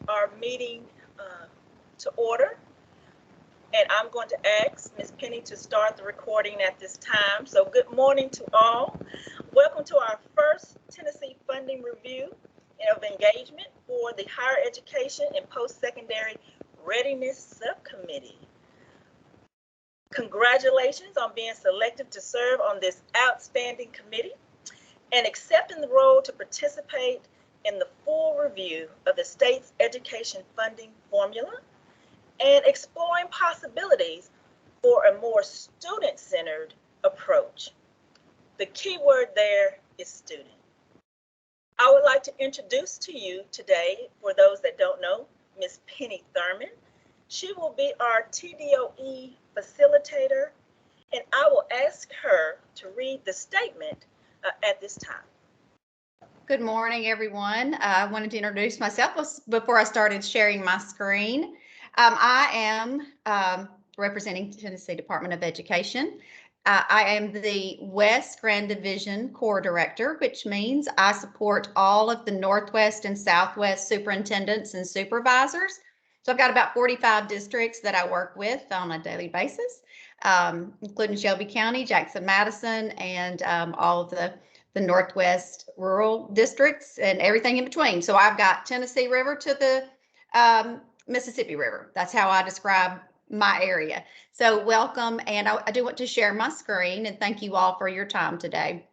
our meeting to order. And I'm going to ask Ms. Penny to start the recording at this time. So good morning to all. Welcome to our first Tennessee funding review of engagement for the Higher Education and Post-Secondary Readiness Subcommittee. Congratulations on being selected to serve on this outstanding committee and accepting the role to participate in the full review of the state's education funding formula and exploring possibilities for a more student-centered approach. The key word there is student. I would like to introduce to you today, for those that don't know, Ms. Penny Thurman. She will be our TDOE facilitator, and I will ask her to read the statement at this time. Good morning, everyone. I wanted to introduce myself before I started sharing my screen. I am representing Tennessee Department of Education. I am the West Grand Division Corps Director, which means I support all of the Northwest and Southwest superintendents and supervisors. So I've got about 45 districts that I work with on a daily basis, including Shelby County, Jackson-Madison, and all of the Northwest rural districts and everything in between. So I've got Tennessee River to the Mississippi River. That's how I describe my area. So welcome, and I do want to share my screen and thank you all for your time today.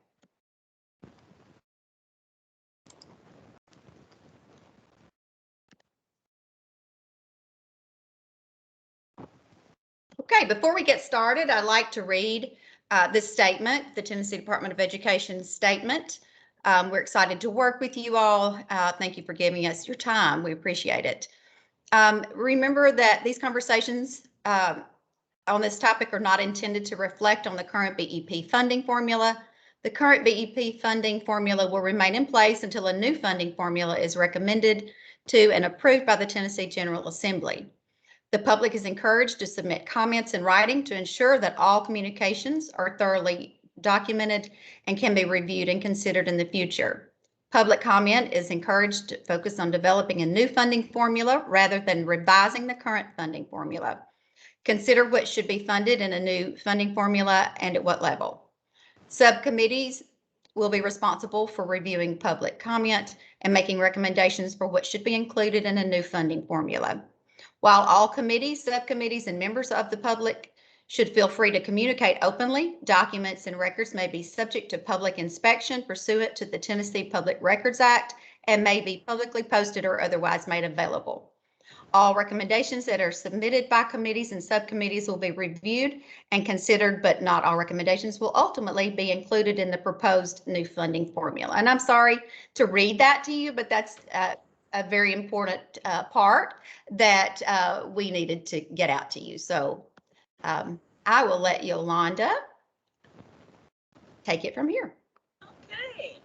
Okay, before we get started, I'd like to read this statement, the Tennessee Department of Education statement. We're excited to work with you all. Thank you for giving us your time. We appreciate it. Remember that these conversations on this topic are not intended to reflect on the current BEP funding formula. The current BEP funding formula will remain in place until a new funding formula is recommended to and approved by the Tennessee General Assembly. The public is encouraged to submit comments in writing to ensure that all communications are thoroughly documented and can be reviewed and considered in the future. Public comment is encouraged to focus on developing a new funding formula rather than revising the current funding formula. Consider what should be funded in a new funding formula and at what level. Subcommittees will be responsible for reviewing public comment and making recommendations for what should be included in a new funding formula. While all committees, subcommittees, and members of the public should feel free to communicate openly, documents and records may be subject to public inspection pursuant to the Tennessee Public Records Act and may be publicly posted or otherwise made available. All recommendations that are submitted by committees and subcommittees will be reviewed and considered, but not all recommendations will ultimately be included in the proposed new funding formula. And I'm sorry to read that to you, but that's a very important part that we needed to get out to you. So I will let Yolanda take it from here. Okay,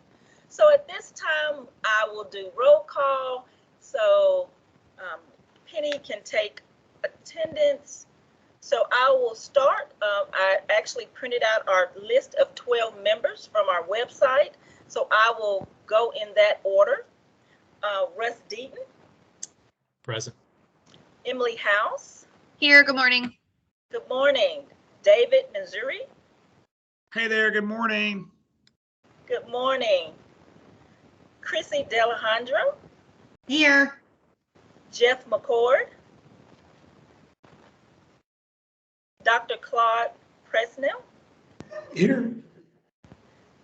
so at this time I will do roll call. So Penny can take attendance. So I will start. I actually printed out our list of 12 members from our website. So I will go in that order. Russ Deaton. Present. Emily House. Here, good morning. Good morning. David Missouri. Hey there, good morning. Good morning. Chrissy D Alejandro. Here. Jeff McCord. Dr. Claude Presnell. Here.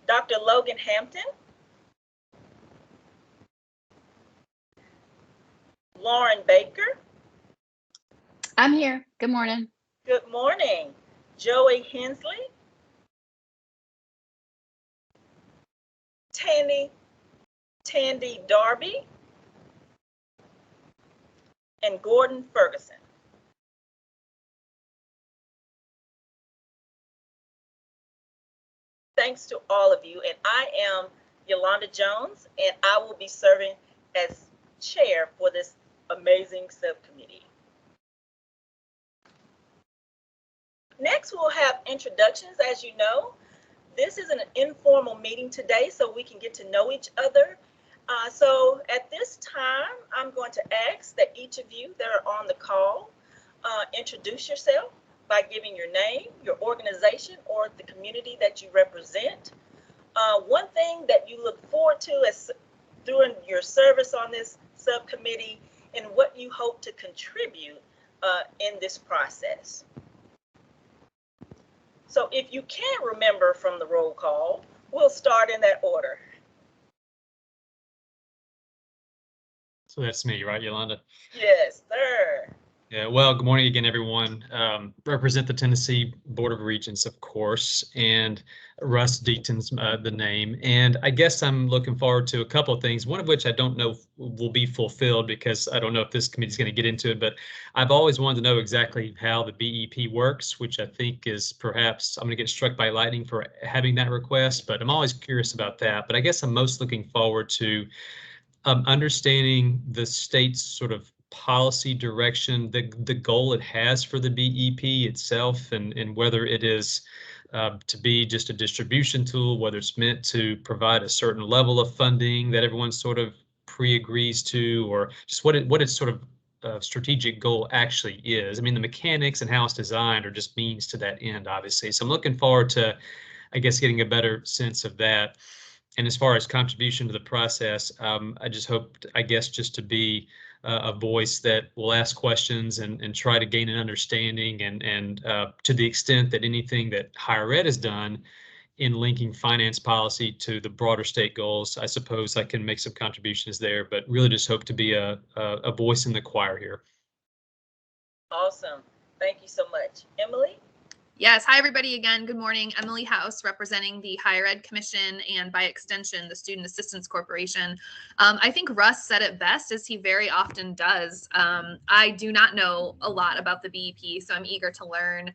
Dr. Logan Hampton. Lauren Baker. I'm here. Good morning. Good morning. Joey Hensley. Tandy Darby. And Gordon Ferguson. Thanks to all of you. And I am Yolanda Jones, and I will be serving as chair for this amazing subcommittee. Next, we'll have introductions. As you know, this is an informal meeting today, so we can get to know each other. So at this time, I'm going to ask that each of you that are on the call introduce yourself by giving your name, your organization, or the community that you represent. One thing that you look forward to as during your service on this subcommittee and what you hope to contribute in this process. So if you can't remember from the roll call, we'll start in that order. So that's me, right, Yolanda? Yes, sir. Yeah, well, good morning again, everyone. Represent the Tennessee Board of Regents, of course, and Russ Deaton's the name. And I guess I'm looking forward to a couple of things, one of which I don't know will be fulfilled because I don't know if this committee is going to get into it, but I've always wanted to know exactly how the BEP works, which I think is perhaps I'm going to get struck by lightning for having that request, but I'm always curious about that. But I guess I'm most looking forward to understanding the state's sort of policy direction, the goal it has for the BEP itself, and whether it is to be just a distribution tool, whether it's meant to provide a certain level of funding that everyone sort of pre-agrees to, or just what its sort of strategic goal actually is. I mean, the mechanics and how it's designed are just means to that end, obviously. So I'm looking forward to, I guess, getting a better sense of that. And as far as contribution to the process, I just hope, I guess, just to be a voice that will ask questions and try to gain an understanding, and to the extent that anything that higher ed has done in linking finance policy to the broader state goals, I suppose I can make some contributions there, but really just hope to be a voice in the choir here. Awesome. Thank you so much. Emily? Yes. Hi, everybody. Again, good morning. Emily House, representing the Higher Ed Commission and by extension, the Student Assistance Corporation. I think Russ said it best, as he very often does. I do not know a lot about the BEP, so I'm eager to learn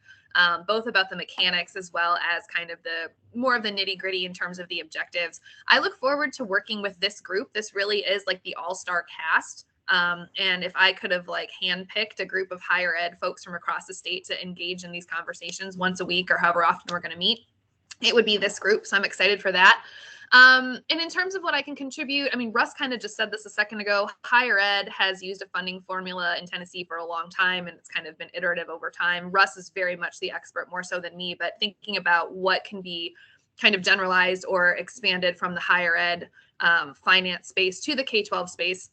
both about the mechanics as well as kind of the more of the nitty gritty in terms of the objectives. I look forward to working with this group. This really is like the all-star cast. And if I could have handpicked a group of higher ed folks from across the state to engage in these conversations once a week or however often we're going to meet, it would be this group. So I'm excited for that. And in terms of what I can contribute, I mean, Russ kind of just said this a second ago. Higher ed has used a funding formula in Tennessee for a long time, and it's kind of been iterative over time. Russ is very much the expert, more so than me, but thinking about what can be kind of generalized or expanded from the higher ed finance space to the K-12 space,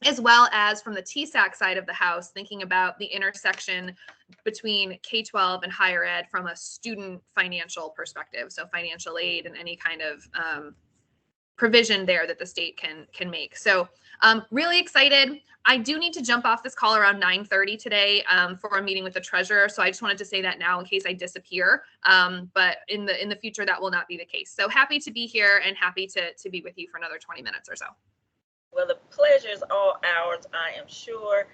as well as from the TSAC side of the house, thinking about the intersection between K-12 and higher ed from a student financial perspective. So financial aid and any kind of provision there that the state can make. So really excited. I do need to jump off this call around 9:30 today for a meeting with the treasurer. So I just wanted to say that now in case I disappear. But in the future, that will not be the case. So happy to be here and happy to be with you for another 20 minutes or so. Well, the pleasure is all ours, I am sure.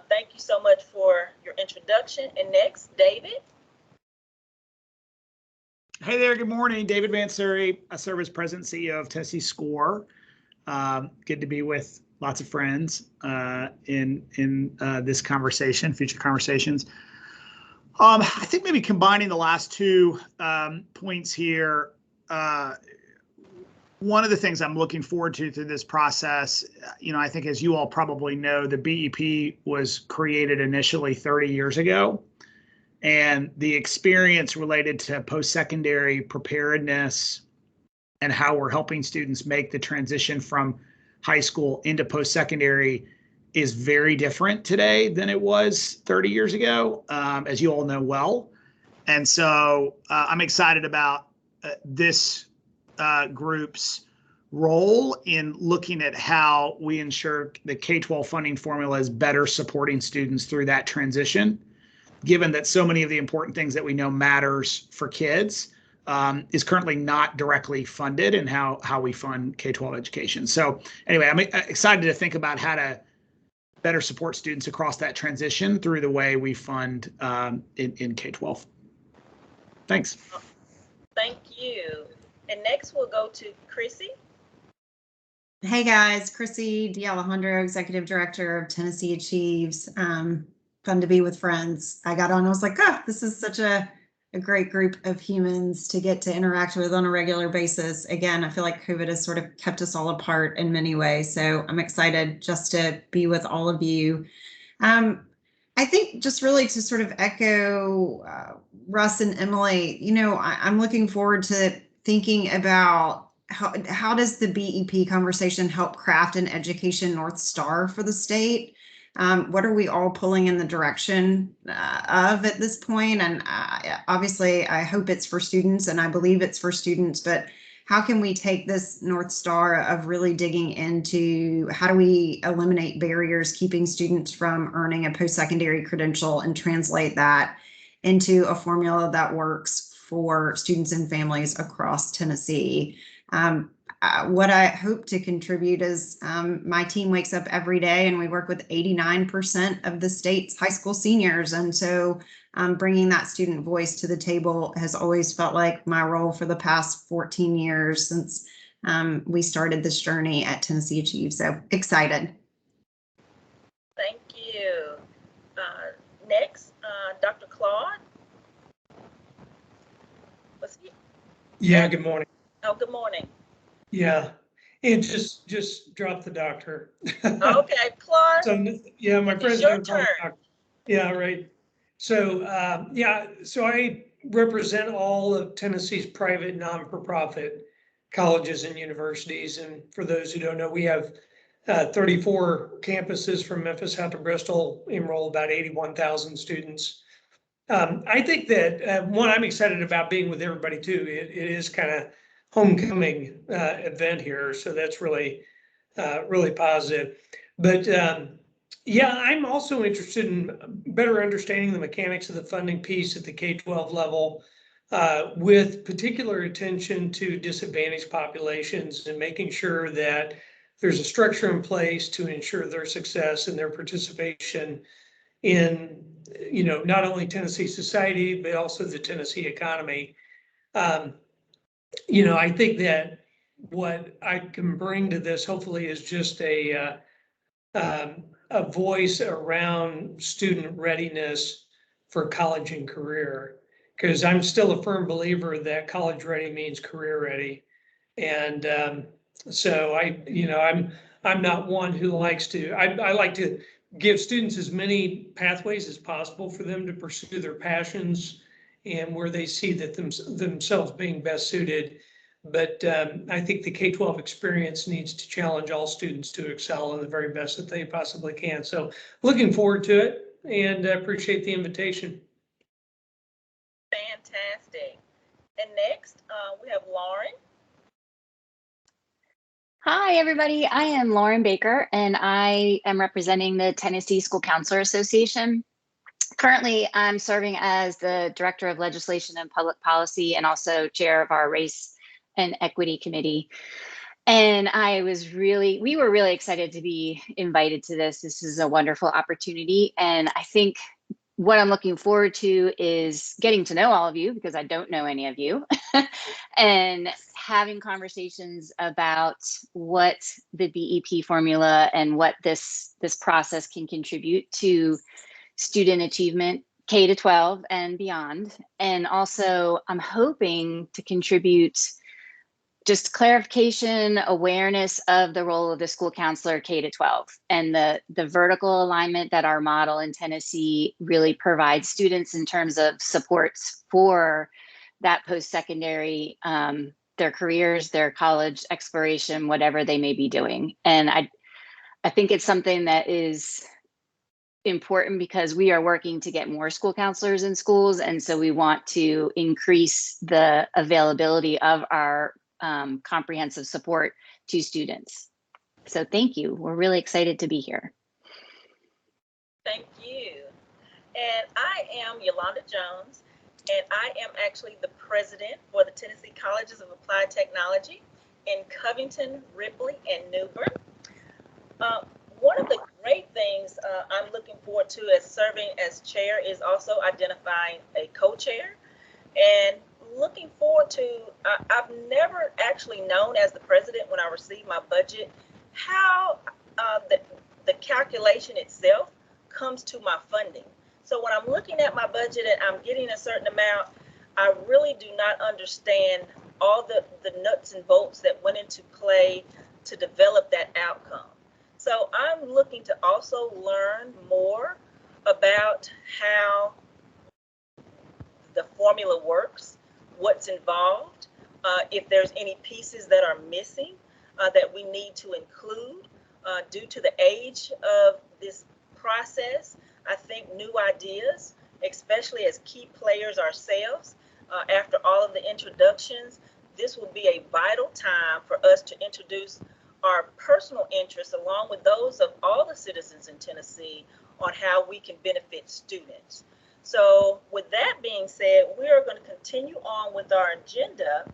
Thank you so much for your introduction. And next, David. Hey there, good morning. David Van Sury. I serve as President and CEO of Tennessee SCORE. Good to be with lots of friends in this conversation, future conversations. I think maybe combining the last two points here, one of the things I'm looking forward to through this process, I think, as you all probably know, the BEP was created initially 30 years ago. And the experience related to post-secondary preparedness and how we're helping students make the transition from high school into post-secondary is very different today than it was 30 years ago, as you all know well. And so I'm excited about this group's role in looking at how we ensure the K-12 funding formula is better supporting students through that transition, given that so many of the important things that we know matters for kids is currently not directly funded in how we fund K-12 education. So anyway, I'm excited to think about how to better support students across that transition through the way we fund in K-12. Thanks. Thank you. And next we'll go to Chrissy. Hey guys, Chrissy D Alejandro, Executive Director of Tennessee Achieves. Fun to be with friends. I got on, I was like, this is such a a great group of humans to get to interact with on a regular basis. Again, I feel like COVID has sort of kept us all apart in many ways. So I'm excited just to be with all of you. I think just really to sort of echo Russ and Emily, I'm looking forward to thinking about how does the BEP conversation help craft an education North Star for the state? What are we all pulling in the direction of at this point? And obviously, I hope it's for students, and I believe it's for students, but how can we take this North Star of really digging into how do we eliminate barriers keeping students from earning a post-secondary credential and translate that into a formula that works for students and families across Tennessee? What I hope to contribute is my team wakes up every day and we work with 89% of the state's high school seniors. And so bringing that student voice to the table has always felt like my role for the past 14 years since we started this journey at Tennessee Achieve. So excited. Thank you. Next, Dr. Claude. Was he? Yeah, good morning. Oh, good morning. Yeah, and just drop the doctor. Okay, Claude. So yeah, my friend's your gonna call me turn. doctor. Yeah, right. So so I represent all of Tennessee's private non-for-profit colleges and universities. And for those who don't know, we have 34 campuses from Memphis out to Bristol, enroll about 81,000 students. I think that one, I'm excited about being with everybody too. It is kind of homecoming event here, so that's really really positive. But yeah, I'm also interested in better understanding the mechanics of the funding piece at the K-12 level, with particular attention to disadvantaged populations and making sure that there's a structure in place to ensure their success and their participation in, not only Tennessee society, but also the Tennessee economy. I think that what I can bring to this hopefully is just a voice around student readiness for college and career, because I'm still a firm believer that college ready means career ready. And so I'm not one who likes to, I like to give students as many pathways as possible for them to pursue their passions and where they see that themselves being best suited. But I think the K-12 experience needs to challenge all students to excel in the very best that they possibly can. So looking forward to it and appreciate the invitation. Fantastic. And next, we have Lauren. Hi, everybody. I am Lauren Baker, and I am representing the Tennessee School Counselor Association. Currently, I'm serving as the Director of Legislation and Public Policy and also chair of our Race and Equity Committee. And we were really excited to be invited to this. This is a wonderful opportunity. And I think what I'm looking forward to is getting to know all of you, because I don't know any of you, and having conversations about what the BEP formula and what this process can contribute to student achievement, K-12 and beyond. And also, I'm hoping to contribute just clarification, awareness of the role of the school counselor K-12 and the vertical alignment that our model in Tennessee really provides students in terms of supports for that post-secondary, their careers, their college exploration, whatever they may be doing. And I think it's something that is important because we are working to get more school counselors in schools. And so we want to increase the availability of our comprehensive support to students. So thank you. We're really excited to be here. Thank you. And I am Yolanda Jones, and I am actually the president for the Tennessee Colleges of Applied Technology in Covington, Ripley, and New Bern. One of the great things I'm looking forward to as serving as chair is also identifying a co-chair, and looking forward to, I've never actually known as the president when I received my budget, how the calculation itself comes to my funding. So when I'm looking at my budget and I'm getting a certain amount, I really do not understand all the nuts and bolts that went into play to develop that outcome. So I'm looking to also learn more about how the formula works, what's involved, if there's any pieces that are missing that we need to include due to the age of this process. I think new ideas, especially as key players ourselves, after all of the introductions, this will be a vital time for us to introduce our personal interests along with those of all the citizens in Tennessee on how we can benefit students. So with that being said, we are going to continue on with our agenda,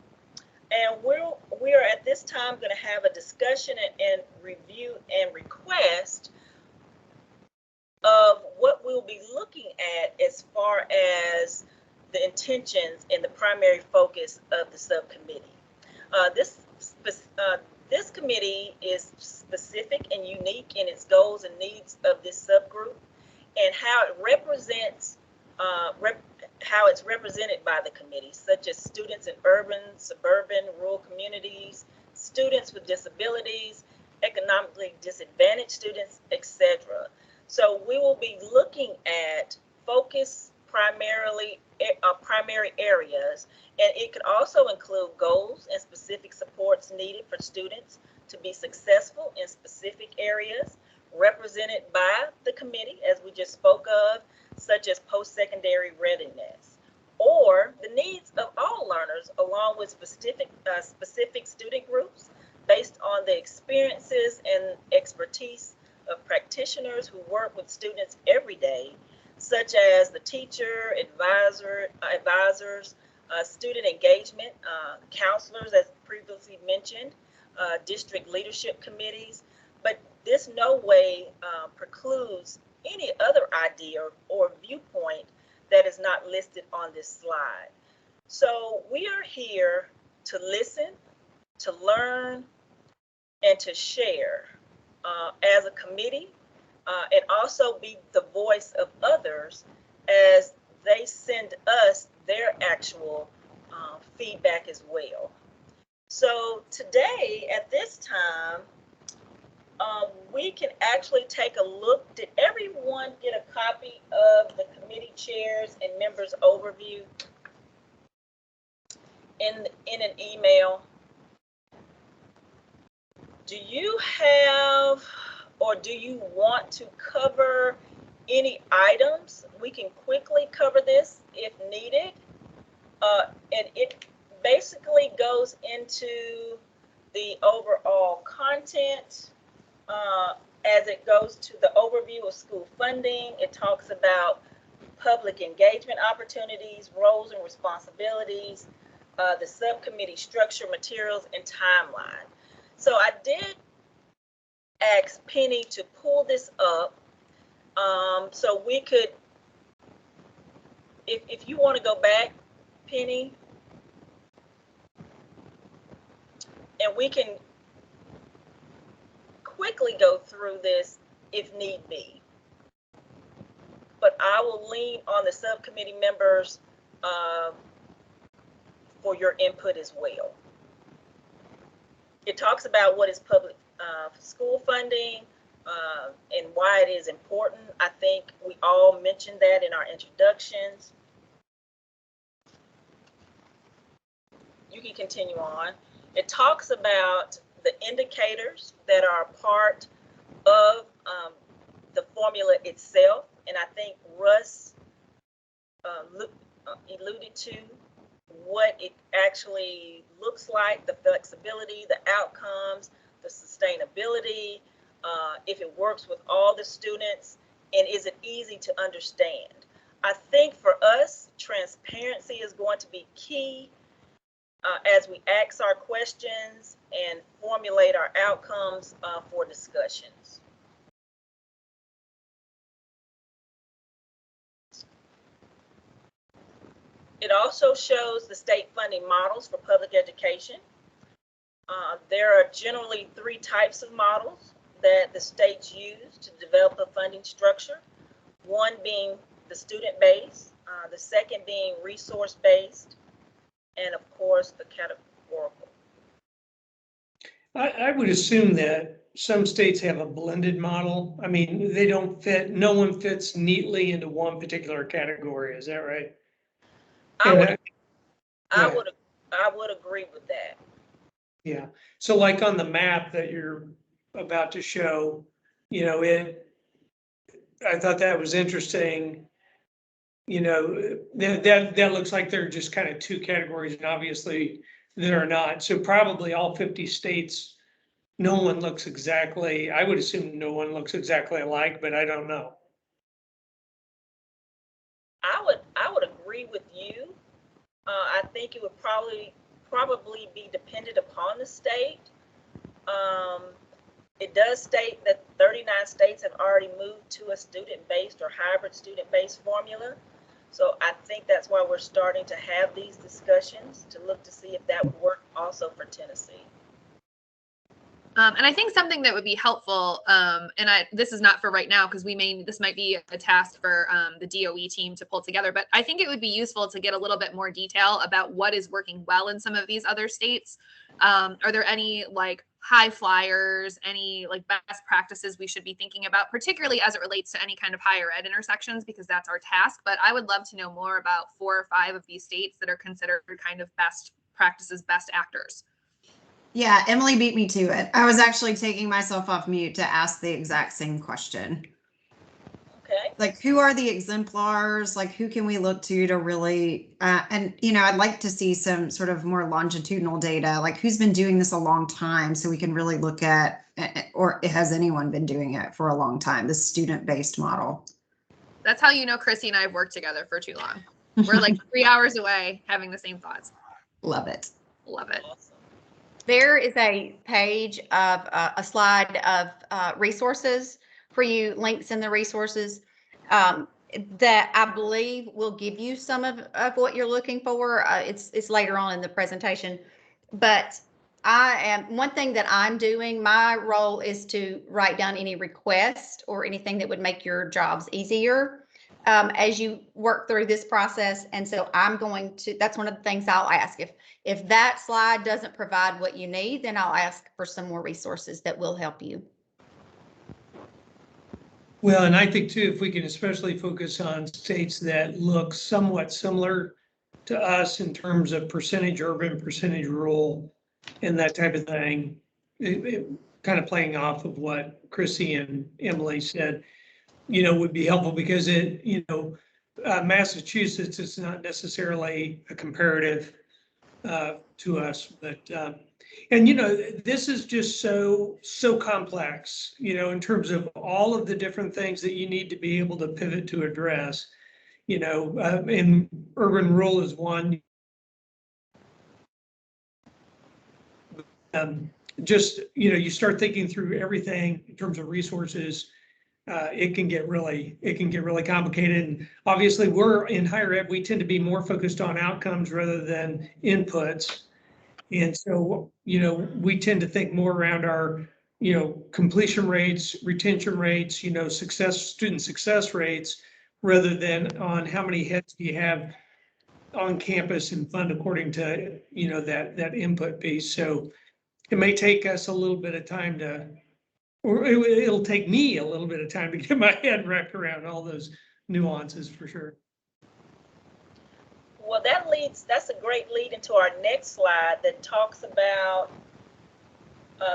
and we are at this time going to have a discussion and review and request of what we'll be looking at as far as the intentions and the primary focus of the subcommittee. This committee is specific and unique in its goals and needs of this subgroup and how it represents, how it's represented by the committee, such as students in urban, suburban, rural communities, students with disabilities, economically disadvantaged students, etc. So we will be looking at primary areas, and it could also include goals and specific supports needed for students to be successful in specific areas represented by the committee, as we just spoke of, such as post-secondary readiness, or the needs of all learners along with specific student groups based on the experiences and expertise of practitioners who work with students every day, such as the teacher, advisors, student engagement, counselors, as previously mentioned, district leadership committees. But this no way precludes any other idea or viewpoint that is not listed on this slide. So we are here to listen, to learn, and to share as a committee, and also be the voice of others as they send us their actual feedback as well. So today, at this time, we can actually take a look. Did everyone get a copy of the committee chairs and members overview in an email? Do you have, or do you want to cover any items? We can quickly cover this if needed. And it basically goes into the overall content as it goes to the overview of school funding. It talks about public engagement opportunities, roles and responsibilities, the subcommittee structure, materials, and timeline. So I did ask Penny to pull this up so we could, if you want to go back, Penny, and we can quickly go through this if need be. But I will lean on the subcommittee members for your input as well. It talks about what is public school funding and why it is important. I think we all mentioned that in our introductions. You can continue on. It talks about the indicators that are part of the formula itself, and I think Russ alluded to what it actually looks like, the flexibility, the outcomes, the sustainability, if it works with all the students, and is it easy to understand. I think for us, transparency is going to be key as we ask our questions and formulate our outcomes for discussions. It also shows the state funding models for public education. There are generally 3 types of models that the states use to develop a funding structure. One being the student-based, The second being resource-based, and of course, the categorical. I would assume that some states have a blended model. I mean, they don't fit, no one fits neatly into one particular category. Is that right? I would Yeah. I would agree with that. Yeah. So like on the map that you're about to show, you know, I thought that was interesting. You know, that looks like they're just kind of two categories, and obviously they're not. So probably all 50 states, no one looks exactly, I would assume no one looks exactly alike, but I don't know. I would agree with you. I think it would probably be dependent upon the state. It does state that 39 states have already moved to a student-based or hybrid student-based formula. So I think that's why we're starting to have these discussions to look to see if that would work also for Tennessee. And I think something that would be helpful, this is not for right now because this might be a task for the DOE team to pull together, but I think it would be useful to get a little bit more detail about what is working well in some of these other states. Are there any like high flyers, any like best practices we should be thinking about, particularly as it relates to any kind of higher ed intersections, because that's our task. But I would love to know more about 4 or 5 of these states that are considered kind of best practices, best actors. Yeah, Emily beat me to it. I was actually taking myself off mute to ask the exact same question. Okay. Like, who are the exemplars? Like, who can we look to really, and, you know, I'd like to see some sort of more longitudinal data, like who's been doing this a long time so we can really look at, or has anyone been doing it for a long time, this student-based model? That's how you know Chrissy and I have worked together for too long. We're like 3 hours away having the same thoughts. Love it. Love it. Awesome. There is a page of a slide of resources for you, links in the resources that I believe will give you some of what you're looking for. It's later on in the presentation, but one thing that I'm doing, my role is to write down any requests or anything that would make your jobs easier as you work through this process. And so that's one of the things I'll ask. If that slide doesn't provide what you need, then I'll ask for some more resources that will help you. Well, and I think too, if we can especially focus on states that look somewhat similar to us in terms of percentage urban, percentage rural, and that type of thing, kind of playing off of what Chrissy and Emily said, you know, would be helpful because Massachusetts is not necessarily a comparative to us, but and you know, this is just so complex, you know, in terms of all of the different things that you need to be able to pivot to address, you know, and urban rural is one. Just, you know, you start thinking through everything in terms of resources, it can get really complicated. And obviously we're in higher ed, we tend to be more focused on outcomes rather than inputs. And so, you know, we tend to think more around our, you know, completion rates, retention rates, you know, student success rates, rather than on how many heads do you have on campus and fund according to, you know, that input piece. So it may take us a little bit of time or it'll take me a little bit of time to get my head wrapped around all those nuances for sure. Well, that's a great lead into our next slide that talks about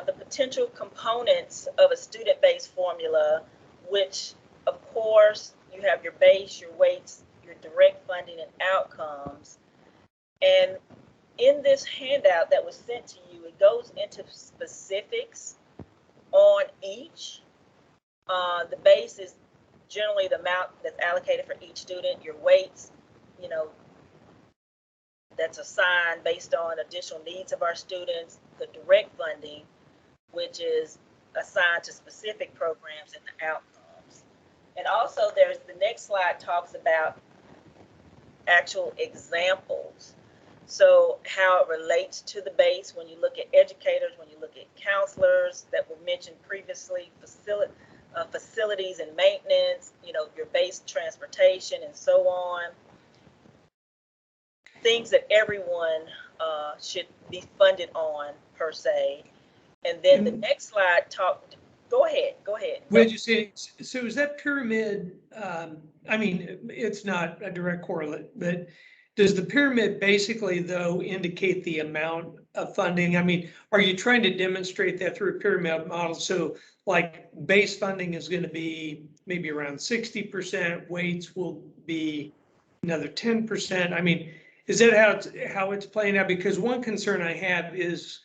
the potential components of a student-based formula, which of course you have your base, your weights, your direct funding and outcomes. And in this handout that was sent to you, it goes into specifics on each. The base is generally the amount that's allocated for each student. Your weights, you know, that's assigned based on additional needs of our students. The direct funding, which is assigned to specific programs and the outcomes. And also there's the next slide talks about actual examples. So how it relates to the base when you look at educators, when you look at counselors that were mentioned previously, facilities and maintenance, you know, your base transportation and so on. things that everyone should be funded on per se. And then the next slide go ahead. Would you say, so is that pyramid, I mean, it's not a direct correlate, but does the pyramid basically though indicate the amount of funding? I mean, are you trying to demonstrate that through a pyramid model? So like base funding is going to be maybe around 60%, weights will be another 10%. I mean, is that how it's playing out? Because one concern I have is,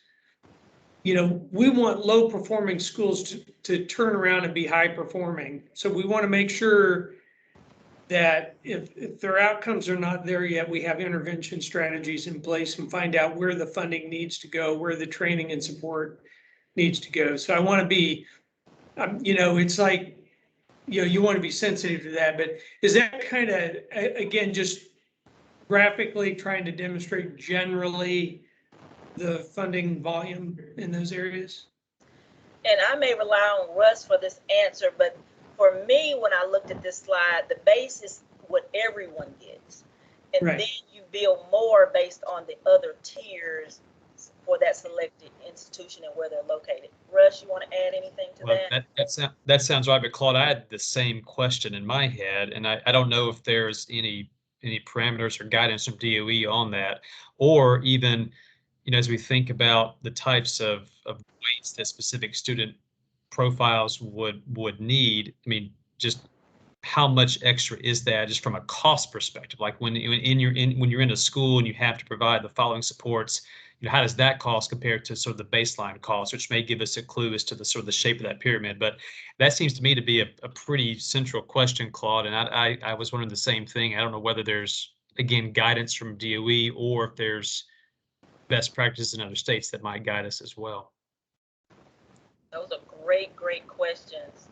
you know, we want low performing schools to turn around and be high performing. So we want to make sure that if their outcomes are not there yet, we have intervention strategies in place and find out where the funding needs to go, where the training and support needs to go. So I want to be, you know, it's like, you know, you want to be sensitive to that, but is that kind of, again, just graphically trying to demonstrate generally the funding volume in those areas? And I may rely on Russ for this answer, but for me, when I looked at this slide, the base is what everyone gets. And Right. then you build more based on the other tiers for that selected institution and where they're located. Russ, you want to add anything to Well, that? that sounds right, but Claude, I had the same question in my head, and I don't know if there's any parameters or guidance from DOE on that, or even, you know, as we think about the types of weights that specific student profiles would need. I mean, just how much extra is that just from a cost perspective? Like when you're in a school and you have to provide the following supports, you know, how does that cost compare to sort of the baseline cost, which may give us a clue as to the sort of the shape of that pyramid. But that seems to me to be a pretty central question, Claude. And I was wondering the same thing. I don't know whether there's, again, guidance from DOE or if there's best practices in other states that might guide us as well. Those are great questions.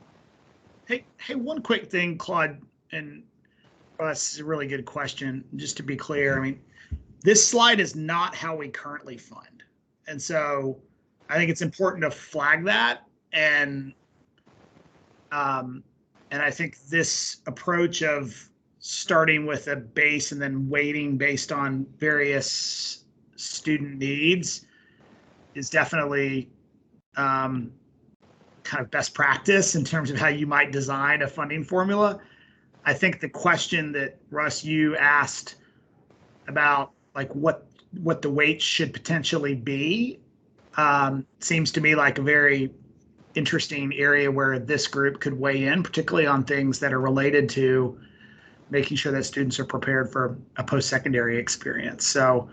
Hey, one quick thing, Claude, and this is a really good question. Just to be clear, I mean, this slide is not how we currently fund. And so I think it's important to flag that. And I think this approach of starting with a base and then weighting based on various student needs is definitely kind of best practice in terms of how you might design a funding formula. I think the question that Russ, you asked about like what the weight should potentially be seems to me like a very interesting area where this group could weigh in, particularly on things that are related to making sure that students are prepared for a post-secondary experience. So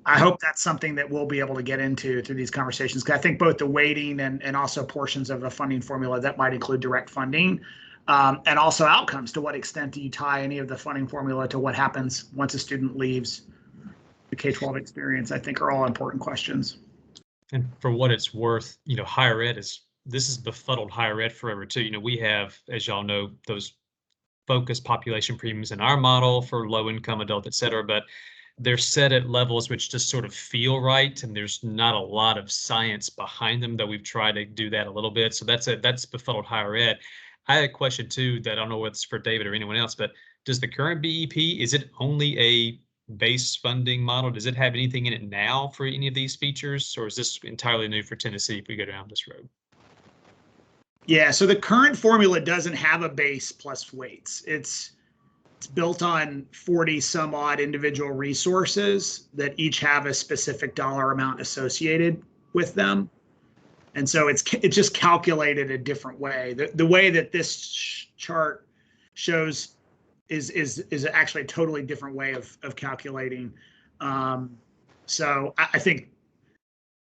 I hope that's something that we'll be able to get into through these conversations, because I think both the weighting and also portions of the funding formula that might include direct funding and also outcomes. To what extent do you tie any of the funding formula to what happens once a student leaves the K-12 experience, I think are all important questions. And for what it's worth, you know, higher ed this is befuddled higher ed forever too. You know, we have, as y'all know, those focused population premiums in our model for low income adult, et cetera, but they're set at levels which just sort of feel right, and there's not a lot of science behind them, though we've tried to do that a little bit. So that's befuddled higher ed. I had a question too that I don't know whether it's for David or anyone else, but does the current BEP, is it only a base funding model? Does it have anything in it now for any of these features, or is this entirely new for Tennessee if we go down this road? Yeah, so the current formula doesn't have a base plus weights. It's built on 40 some odd individual resources that each have a specific dollar amount associated with them. And so it's just calculated a different way. The way that this chart shows is actually a totally different way of calculating. So I think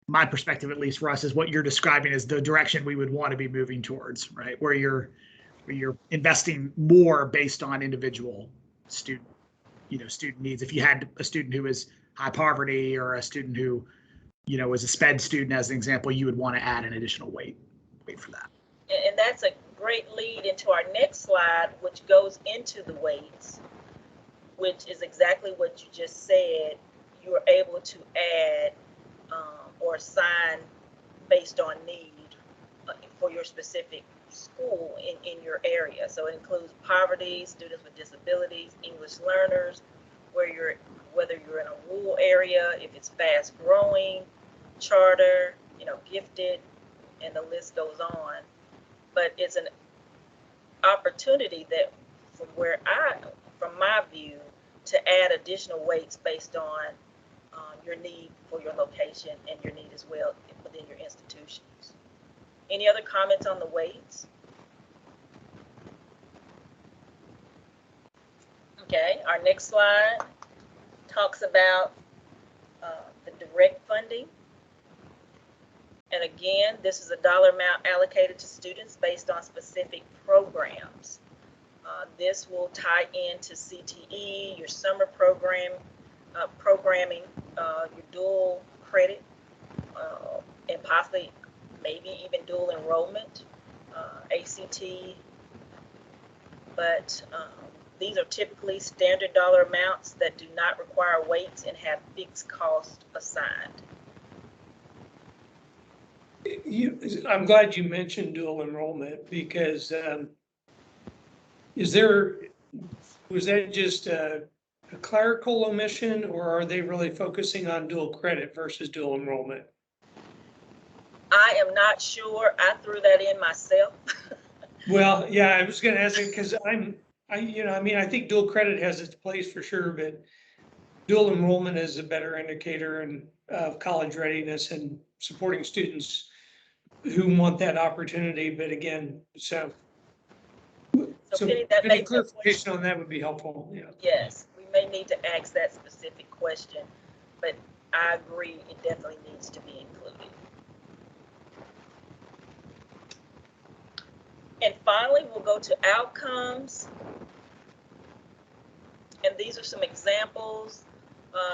my perspective, at least, Russ, is what you're describing is the direction we would want to be moving towards, right? Where you're investing more based on individual student needs. If you had a student who is high poverty or a student who, you know, was a SPED student, as an example, you would want to add an additional weight for that. And that's a great lead into our next slide, which goes into the weights, which is exactly what you just said. You are able to add or assign based on need for your specific school in your area. So it includes poverty, students with disabilities, English learners, where you're whether you're in a rural area, if it's fast growing, charter, gifted, and the list goes on. But it's an opportunity that from my view, to add additional weights based on your need for your location and your need as well within your institutions. Any other comments on the weights? Okay, our next slide talks about the direct funding. And again, this is a dollar amount allocated to students based on specific programs. This will tie into CTE, your summer programming, your dual credit, and possibly maybe even dual enrollment, ACT. But these are typically standard dollar amounts that do not require weights and have fixed cost assigned. I'm glad you mentioned dual enrollment because was that just a clerical omission, or are they really focusing on dual credit versus dual enrollment? I am not sure. I threw that in myself. Well, yeah, I was going to ask it because I think dual credit has its place for sure, but dual enrollment is a better indicator of college readiness and supporting students who want that opportunity. But again, so Penny, that any makes clarification on that would be helpful. Yeah. Yes, we may need to ask that specific question, but I agree it definitely needs to be included. And finally, we'll go to outcomes. And these are some examples.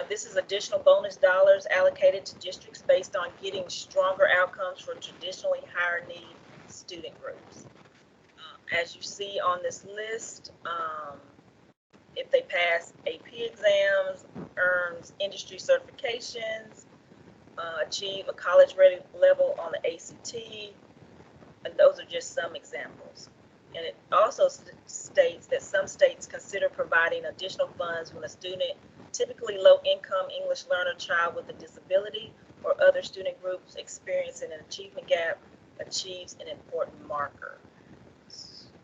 This is additional bonus dollars allocated to districts based on getting stronger outcomes for traditionally higher need student groups. As you see on this list, if they pass AP exams, earns industry certifications, achieve a college ready level on the ACT, and those are just some examples. And it also states that some states consider providing additional funds when a student, typically low-income English learner child with a disability or other student groups experiencing an achievement gap, achieves an important marker.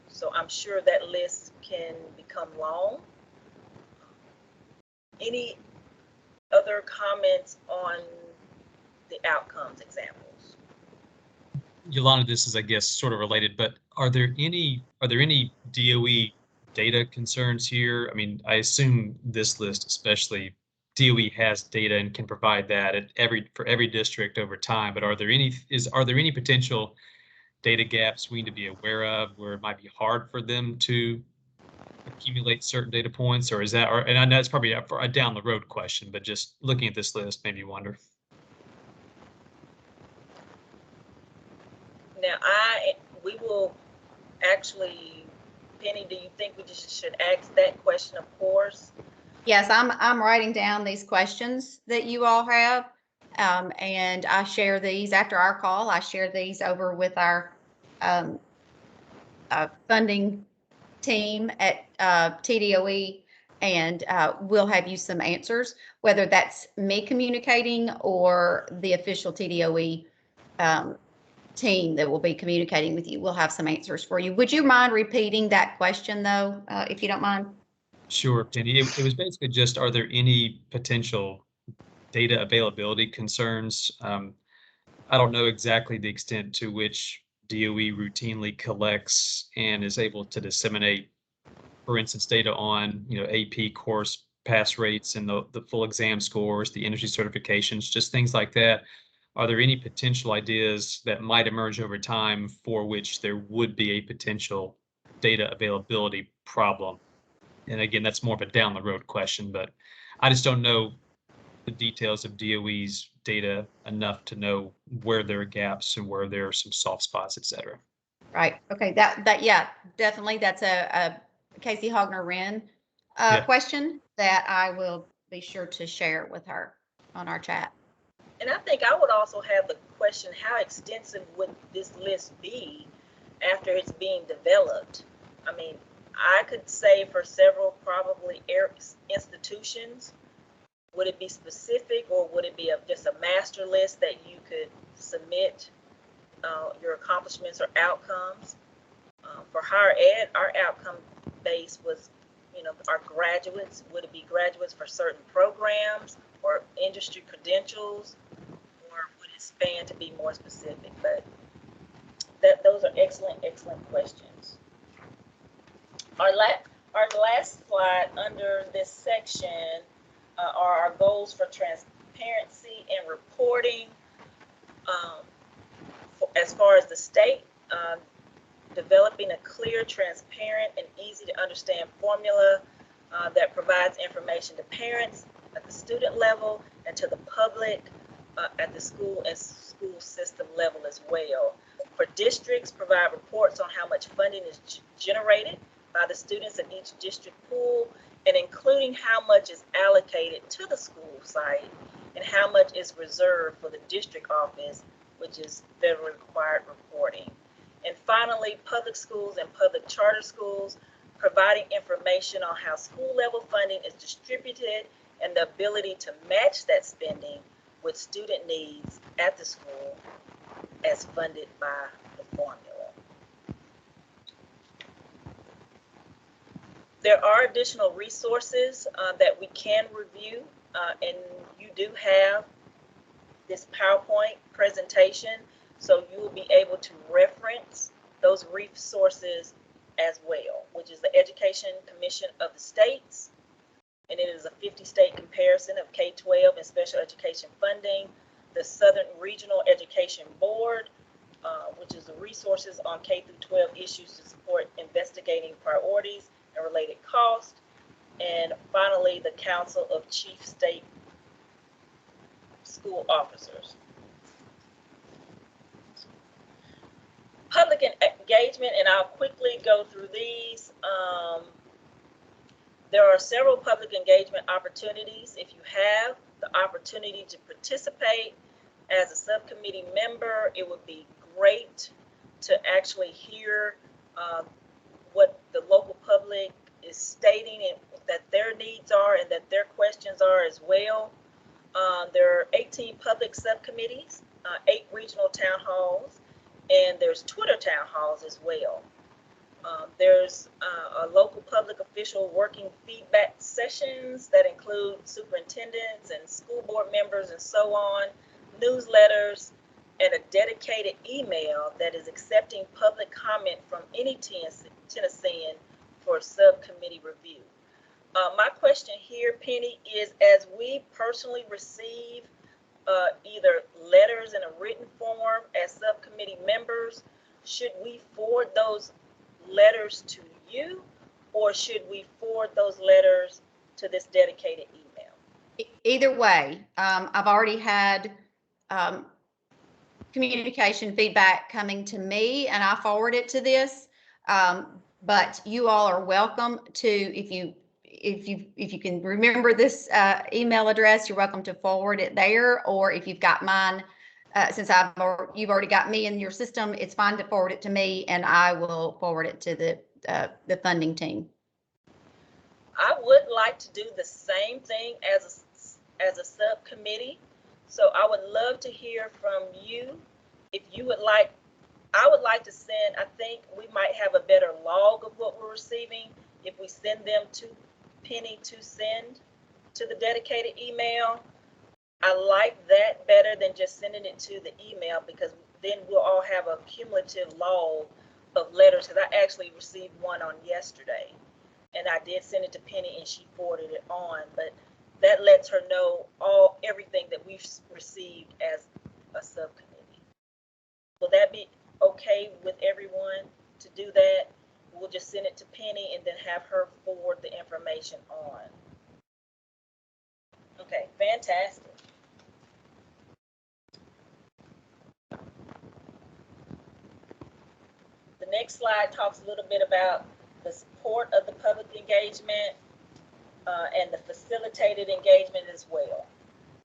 So I'm sure that list can become long. Any other comments on the outcomes examples? Yolanda, this is, I guess, sort of related, but are there any DOE data concerns here? I mean, I assume this list, especially DOE, has data and can provide that for every district over time. But are there any potential data gaps we need to be aware of where it might be hard for them to accumulate certain data points, or is that? And I know it's probably a down the road question, but just looking at this list made me wonder. Now, we will actually, Penny, do you think we just should ask that question, of course? Yes, I'm writing down these questions that you all have, and I share these after our call. I share these over with our funding team at TDOE, and we'll have you some answers, whether that's me communicating or the official TDOE team that will be communicating with you. We'll have some answers for you. Would you mind repeating that question, though, if you don't mind? Sure, Penny. It was basically just, are there any potential data availability concerns? I don't know exactly the extent to which DOE routinely collects and is able to disseminate, for instance, data on AP course pass rates and the full exam scores, the industry certifications, just things like that. Are there any potential ideas that might emerge over time for which there would be a potential data availability problem? And again, that's more of a down the road question, but I just don't know the details of DOE's data enough to know where there are gaps and where there are some soft spots, et cetera. Right. Okay. Yeah, definitely. That's a Casey Hogner-Wren question that I will be sure to share with her on our chat. And I think I would also have the question, how extensive would this list be after it's being developed? I mean, I could say for several probably institutions, Would it be specific, or would it be just a master list that you could submit your accomplishments or outcomes? For higher ed, our outcome base was, our graduates. Would it be graduates for certain programs or industry credentials, or would it span to be more specific? But those are excellent questions. Our last slide under this section are our goals for transparency and reporting. As far as the state, developing a clear, transparent, and easy to understand formula that provides information to parents at the student level and to the public at the school and school system level as well. For districts, provide reports on how much funding is generated by the students in each district pool, and including how much is allocated to the school site and how much is reserved for the district office, which is federally required reporting. And finally, public schools and public charter schools, providing information on how school level funding is distributed and the ability to match that spending with student needs at the school as funded by the formula. There are additional resources that we can review, and you do have this PowerPoint presentation, so you will be able to reference those resources as well, which is the Education Commission of the States, and it is a 50-state comparison of K-12 and special education funding, the Southern Regional Education Board, which is the resources on K-12 issues to support investigating priorities and related costs, and finally, the Council of Chief State School Officers. Public engagement, and I'll quickly go through these. There are several public engagement opportunities. If you have the opportunity to participate as a subcommittee member, it would be great to actually hear what the local public is stating and that their needs are and that their questions are as well. There are 18 public subcommittees, 8 regional town halls, and there's Twitter town halls as well. There's a local public official working feedback sessions that include superintendents and school board members and so on, newsletters, and a dedicated email that is accepting public comment from any Tennessean for subcommittee review. My question here, Penny, is as we personally receive either letters in a written form as subcommittee members, should we forward those letters to you, or should we forward those letters to this dedicated email? Either way, I've already had communication feedback coming to me, and I forward it to this. But you all are welcome to, if you can remember this email address, you're welcome to forward it there. Or if you've got mine, since you've already got me in your system, it's fine to forward it to me, and I will forward it to the funding team. I would like to do the same thing as a subcommittee. So I would love to hear from you. If you would like, I would like to send, I think we might have a better log of what we're receiving if we send them to Penny to send to the dedicated email. I like that better than just sending it to the email, because then we'll all have a cumulative log of letters, because I actually received one on yesterday, and I did send it to Penny and she forwarded it on, but that lets her know everything that we've received as a subcommittee. Will that be okay with everyone to do that? We'll just send it to Penny and then have her forward the information on. Okay, fantastic. The next slide talks a little bit about the support of the public engagement and the facilitated engagement as well.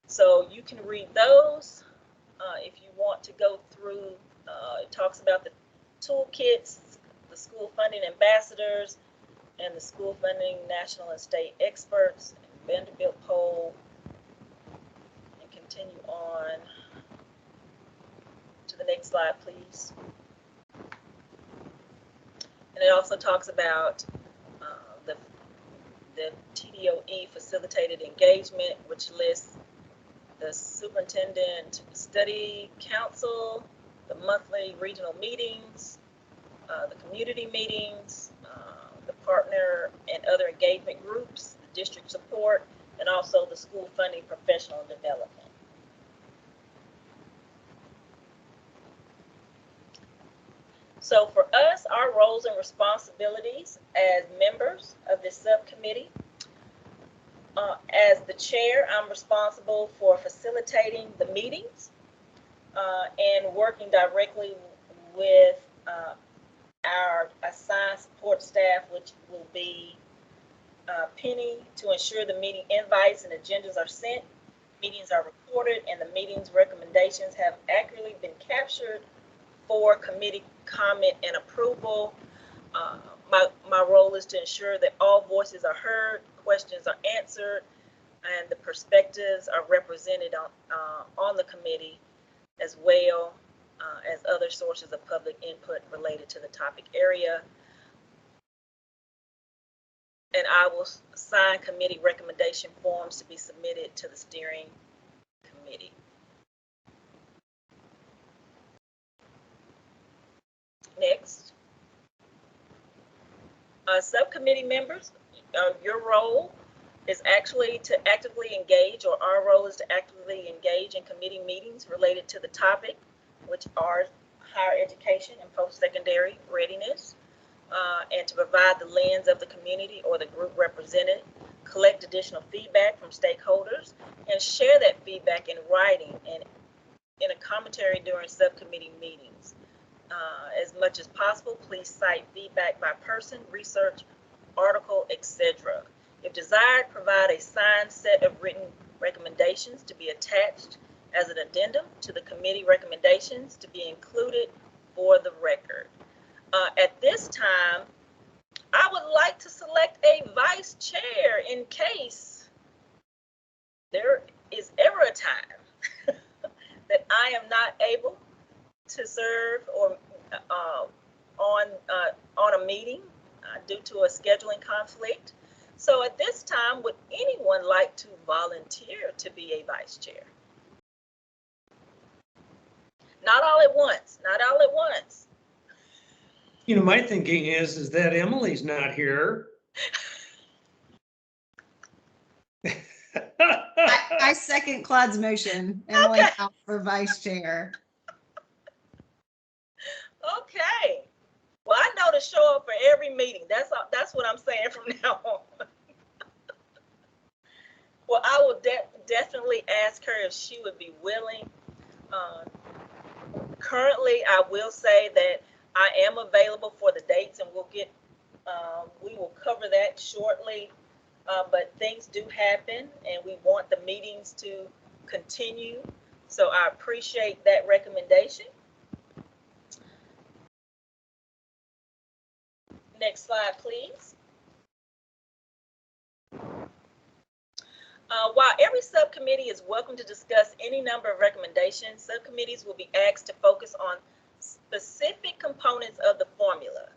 So you can read those if you want to go through. It talks about the toolkits, the school funding ambassadors, and the school funding national and state experts, and Vanderbilt poll, continue on to the next slide, please. And it also talks about the TDOE facilitated engagement, which lists the superintendent study council, the monthly regional meetings, the community meetings, the partner and other engagement groups, the district support, and also the school funding professional development. So for us, our roles and responsibilities as members of this subcommittee, as the chair, I'm responsible for facilitating the meetings and working directly with our assigned support staff, which will be Penny, to ensure the meeting invites and agendas are sent, meetings are recorded, and the meeting's recommendations have accurately been captured for committee comment and approval. My role is to ensure that all voices are heard, questions are answered, and the perspectives are represented on the committee, as well as other sources of public input related to the topic area. And I will sign committee recommendation forms to be submitted to the steering committee. Next. Subcommittee members, your role is actually to actively engage, or our role is to actively engage in committee meetings related to the topic, which are higher education and post-secondary readiness, and to provide the lens of the community or the group represented, collect additional feedback from stakeholders, and share that feedback in writing and in a commentary during subcommittee meetings. As much as possible, please cite feedback by person, research, article, etc. If desired, provide a signed set of written recommendations to be attached as an addendum to the committee recommendations to be included for the record. At this time, I would like to select a vice chair in case there is ever a time that I am not able to serve or on a meeting due to a scheduling conflict. So at this time, would anyone like to volunteer to be a vice chair? Not all at once, not all at once. You know, my thinking is that Emily's not here. I second Claude's motion. Emily Okay. out for vice chair. Okay. Well, I know to show up for every meeting. That's what I'm saying from now on. Well, I will definitely ask her if she would be willing. Currently, I will say that I am available for the dates, and we will cover that shortly. But things do happen, and we want the meetings to continue. So I appreciate that recommendation. Next slide, please. While every subcommittee is welcome to discuss any number of recommendations, subcommittees will be asked to focus on specific components of the formula.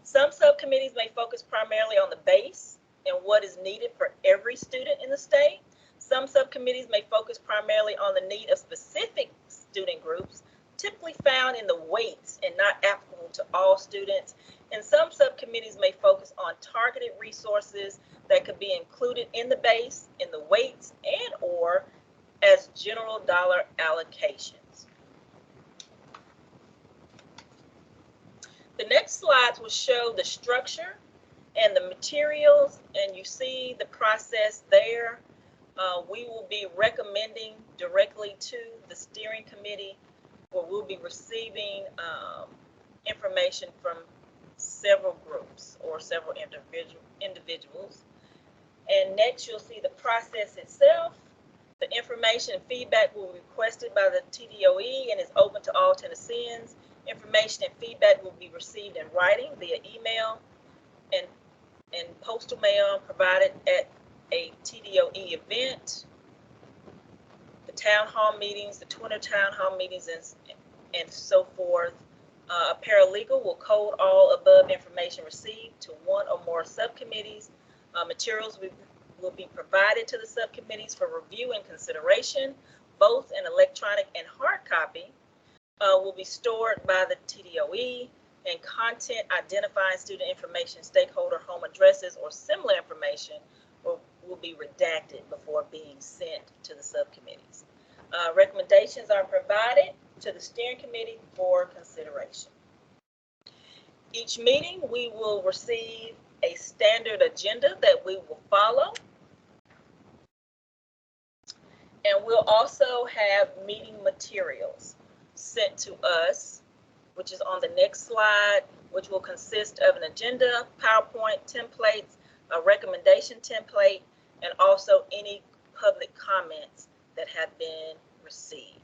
Some subcommittees may focus primarily on the base and what is needed for every student in the state. Some subcommittees may focus primarily on the need of specific student groups, typically found in the weights and not applicable to all students. And some subcommittees may focus on targeted resources that could be included in the base, in the weights, and or as general dollar allocations. The next slides will show the structure and the materials, and you see the process there. We will be recommending directly to the steering committee, where we'll be receiving information from several groups or several individuals. And next, you'll see the process itself. The information and feedback will be requested by the TDOE and is open to all Tennesseans. Information and feedback will be received in writing via email and postal mail provided at a TDOE event. The town hall meetings, the Twitter town hall meetings, and so forth. A paralegal will code all above information received to one or more subcommittees. Materials will be provided to the subcommittees for review and consideration, both in electronic and hard copy. Will be stored by the TDOE, and content identifying student information, stakeholder home addresses, or similar information will be redacted before being sent to the subcommittees. Recommendations are provided to the steering committee for consideration. Each meeting, we will receive a standard agenda that we will follow. And we'll also have meeting materials sent to us, which is on the next slide, which will consist of an agenda, PowerPoint templates, a recommendation template, and also any public comments that have been received.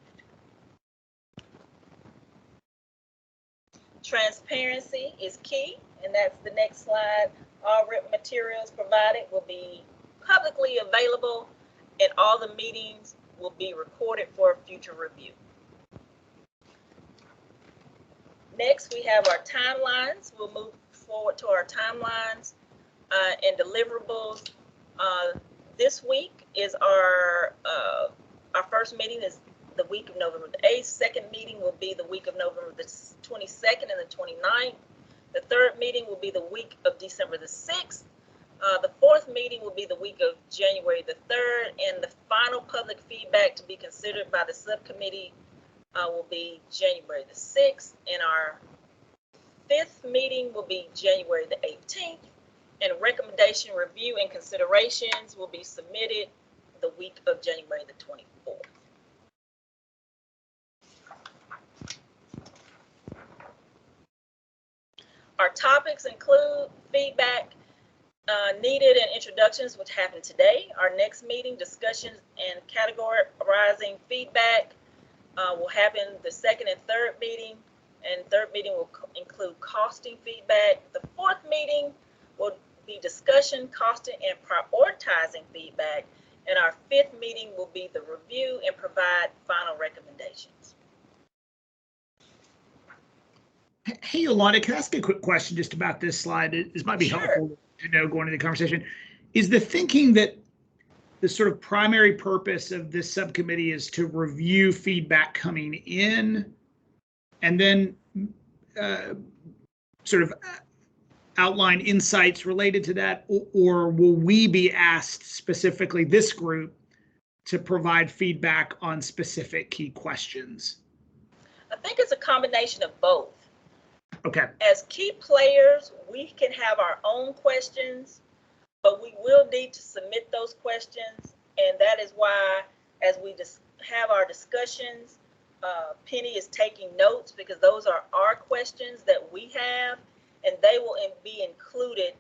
Transparency is key, and that's the next slide. All written materials provided will be publicly available, and all the meetings will be recorded for future review. Next, we have our timelines. We'll move forward to our timelines and deliverables. This week is our first meeting is the week of November the 8th. Second meeting will be the week of November the 22nd and the 29th. The third meeting will be the week of December the 6th. The fourth meeting will be the week of January the 3rd, and the final public feedback to be considered by the subcommittee will be January the 6th, and our fifth meeting will be January the 18th, and recommendation review and considerations will be submitted the week of January the 24th. Our topics include feedback needed and introductions, which happened today. Our next meeting, discussions and categorizing feedback, will happen the second and third meeting, and third meeting will include costing feedback. The fourth meeting will be discussion, costing, and prioritizing feedback, and our fifth meeting will be the review and provide final recommendations. Hey, Yolanda, can I ask a quick question just about this slide? This might be helpful to know going into the conversation. Is the thinking that the sort of primary purpose of this subcommittee is to review feedback coming in and then sort of outline insights related to that, or will we be asked specifically, this group, to provide feedback on specific key questions? I think it's a combination of both. Okay. As key players, we can have our own questions, but we will need to submit those questions, and that is why, as we just have our discussions, Penny is taking notes, because those are our questions that we have, and they will be included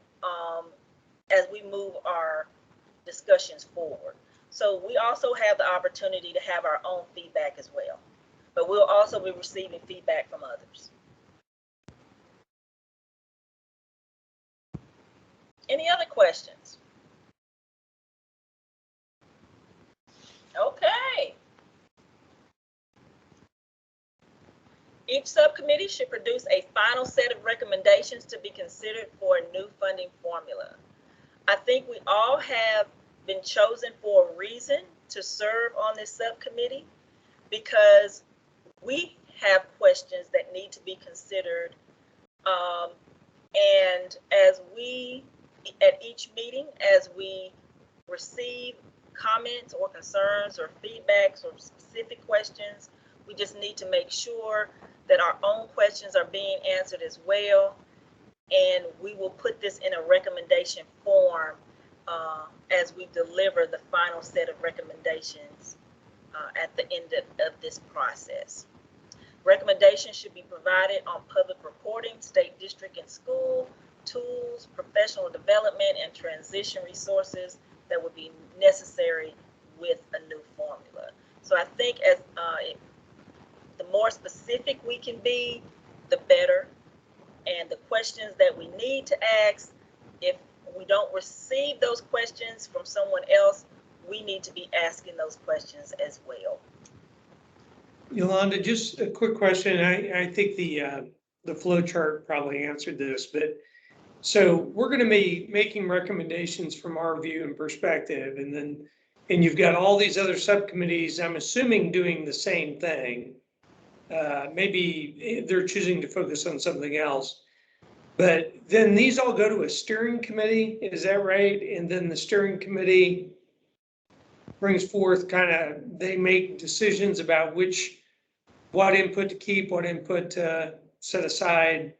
as we move our discussions forward. So we also have the opportunity to have our own feedback as well, but we'll also be receiving feedback from others. Any other questions? Okay. Each subcommittee should produce a final set of recommendations to be considered for a new funding formula. I think we all have been chosen for a reason to serve on this subcommittee, because we have questions that need to be considered. And as we, at each meeting, as we receive comments or concerns or feedbacks or specific questions, we just need to make sure that our own questions are being answered as well. And we will put this in a recommendation form as we deliver the final set of recommendations at the end of this process. Recommendations should be provided on public reporting, state, district, and school, tools, professional development, and transition resources that would be necessary with a new formula. So I think as the more specific we can be, the better. And the questions that we need to ask, if we don't receive those questions from someone else, we need to be asking those questions as well. Yolanda, just a quick question. I think the flow chart probably answered this, but so we're going to be making recommendations from our view and perspective, and you've got all these other subcommittees, I'm assuming, doing the same thing. Maybe they're choosing to focus on something else, but then these all go to a steering committee, is that right? And then the steering committee brings forth they make decisions about what input to keep, what input to set aside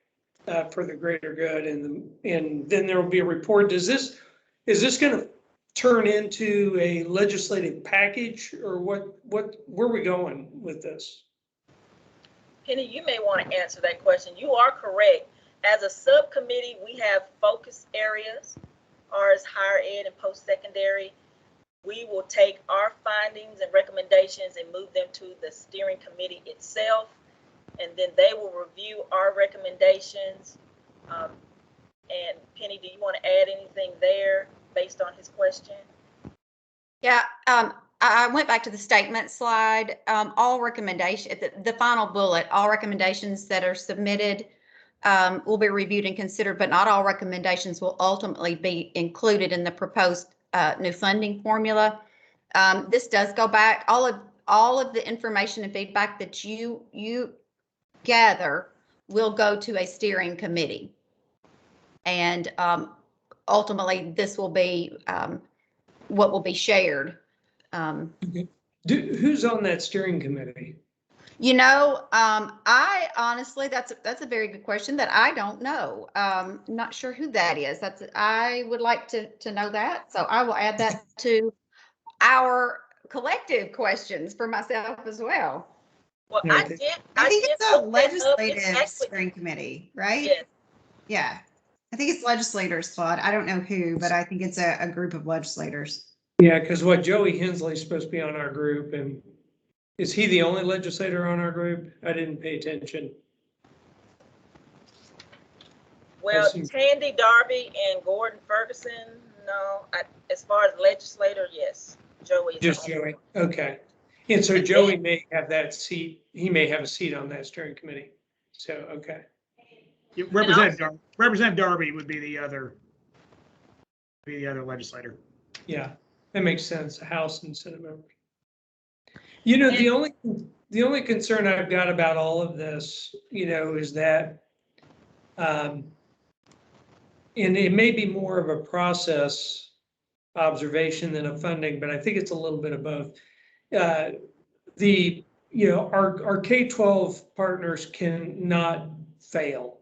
for the greater good, and then there will be a report. Is this going to turn into a legislative package, or where are we going with this? Penny, you may want to answer that question. You are correct. As a subcommittee, we have focus areas, as higher ed and post-secondary. We will take our findings and recommendations and move them to the steering committee itself, and then they will review our recommendations. And Penny, do you want to add anything there based on his question? Yeah, I went back to the statement slide. All recommendations, the final bullet, all recommendations that are submitted will be reviewed and considered, but not all recommendations will ultimately be included in the proposed new funding formula. This does go back, all of the information and feedback that you gather will go to a steering committee. And ultimately, this will be what will be shared. Who's on that steering committee? You know, I honestly, that's a very good question that I don't know. Not sure who that is. I would like to know that. So I will add that to our collective questions for myself as well. Well, Yeah, I think did it's a look that up. It's legislative actually, steering committee, right? yes. Yeah. I think it's legislators, Claude. I don't know who, but I think it's a group of legislators. Yeah, because Joey Hensley's supposed to be on our group, and is he the only legislator on our group? I didn't pay attention. Well, Tandy Darby and Gordon Ferguson, no. As far as legislator, yes. Joey is Just Joey. Okay. And so Joey may have that seat. He may have a seat on that steering committee. So, okay. Representative Darby would be the other legislator. Yeah, that makes sense. House and Senate members. You know, the only concern I've got about all of this, is that, and it may be more of a process observation than a funding, but I think it's a little bit of both. Our K-12 partners cannot fail.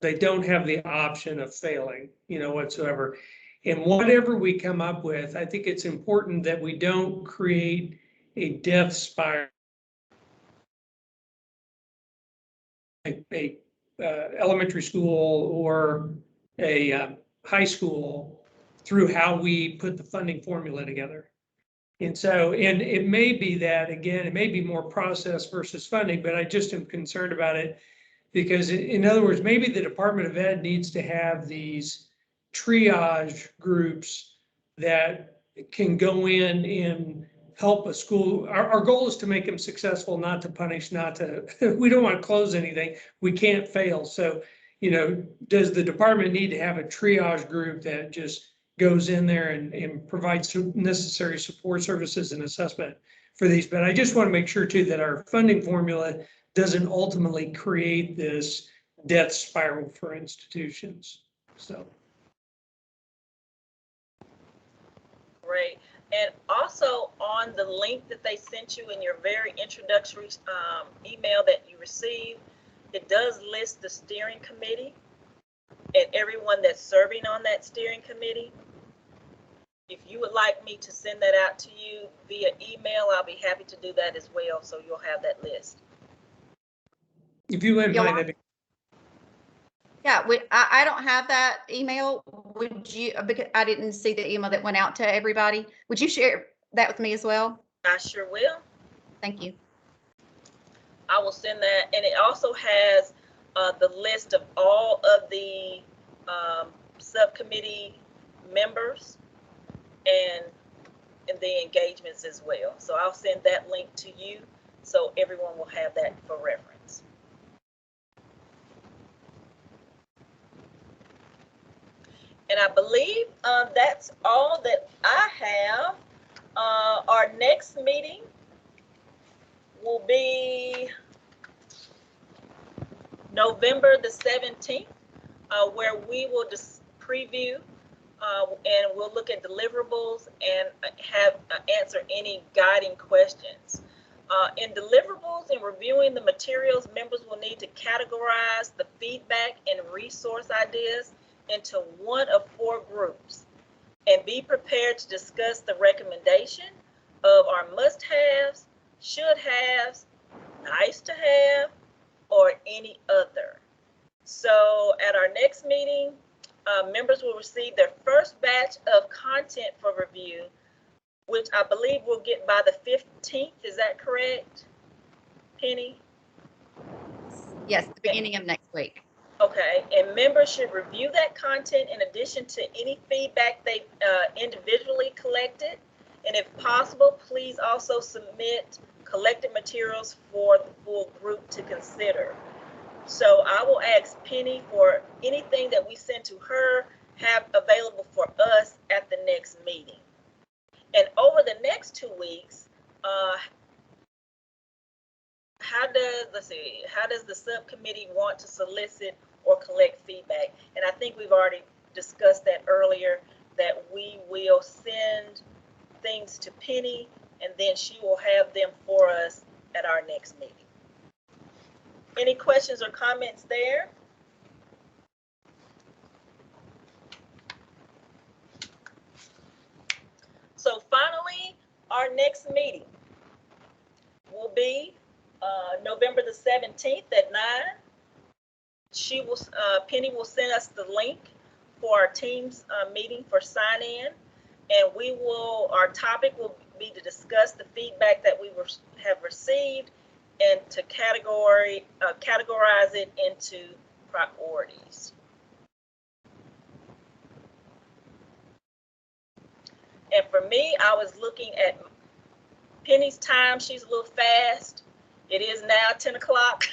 They don't have the option of failing, whatsoever. And whatever we come up with, I think it's important that we don't create a death spiral, a elementary school or a high school, through how we put the funding formula together. And so, and it may be that, again, it may be more process versus funding, but I just am concerned about it because, in other words, maybe the Department of Ed needs to have these triage groups that can go in and help a school. Our goal is to make them successful, not to punish, we don't want to close anything. We can't fail. So, does the department need to have a triage group that just goes in there and provides necessary support services and assessment for these? But I just want to make sure too that our funding formula doesn't ultimately create this death spiral for institutions. So. Great. And also on the link that they sent you in your very introductory email that you received, it does list the steering committee and everyone that's serving on that steering committee. If you would like me to send that out to you via email, I'll be happy to do that as well. So you'll have that list. If you wouldn't mind, that'd be. Yeah, I don't have that email. Would you, because I didn't see the email that went out to everybody. Would you share that with me as well? I sure will. Thank you. I will send that. And it also has the list of all of the subcommittee members. And the engagements as well. So I'll send that link to you so everyone will have that for reference. And I believe that's all that I have. Our next meeting will be November the 17th, where we will just preview and we'll look at deliverables and have answer any guiding questions. In deliverables and reviewing the materials, members will need to categorize the feedback and resource ideas into one of 4 groups and be prepared to discuss the recommendation of our must-haves, should-haves, nice-to-have, or any other. So at our next meeting, members will receive their first batch of content for review, which I believe we'll get by the 15th. Is that correct, Penny? Yes, the beginning of next week. Okay, and members should review that content in addition to any feedback they individually collected. And if possible, please also submit collected materials for the full group to consider. So I will ask Penny for anything that we send to her, have available for us at the next meeting. And over the next 2 weeks, how does the subcommittee want to solicit or collect feedback? And I think we've already discussed that earlier, that we will send things to Penny and then she will have them for us at our next meeting. Any questions or comments there? So finally, our next meeting will be November the 17th at 9. Penny will send us the link for our team's meeting for sign in, and our topic will be to discuss the feedback that we have received and to categorize it into priorities. And for me, I was looking at Penny's time. She's a little fast. It is now 10 o'clock.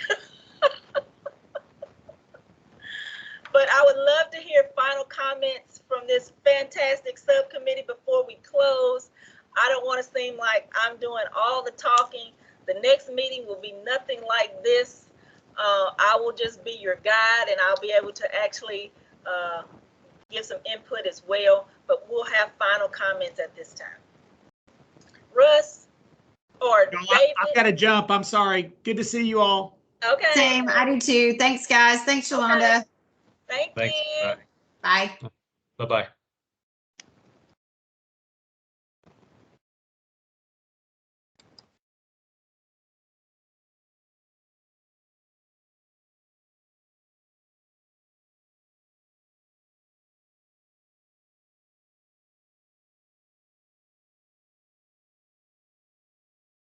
But I would love to hear final comments from this fantastic subcommittee before we close. I don't want to seem like I'm doing all the talking. The next meeting will be nothing like this. I will just be your guide and I'll be able to actually give some input as well, but we'll have final comments at this time. Russ or David? I've got to jump. I'm sorry. Good to see you all. Okay. Same, I do too. Thanks, guys. Thanks, Yolanda. Okay. Thank Thanks. you. Bye. Bye-bye.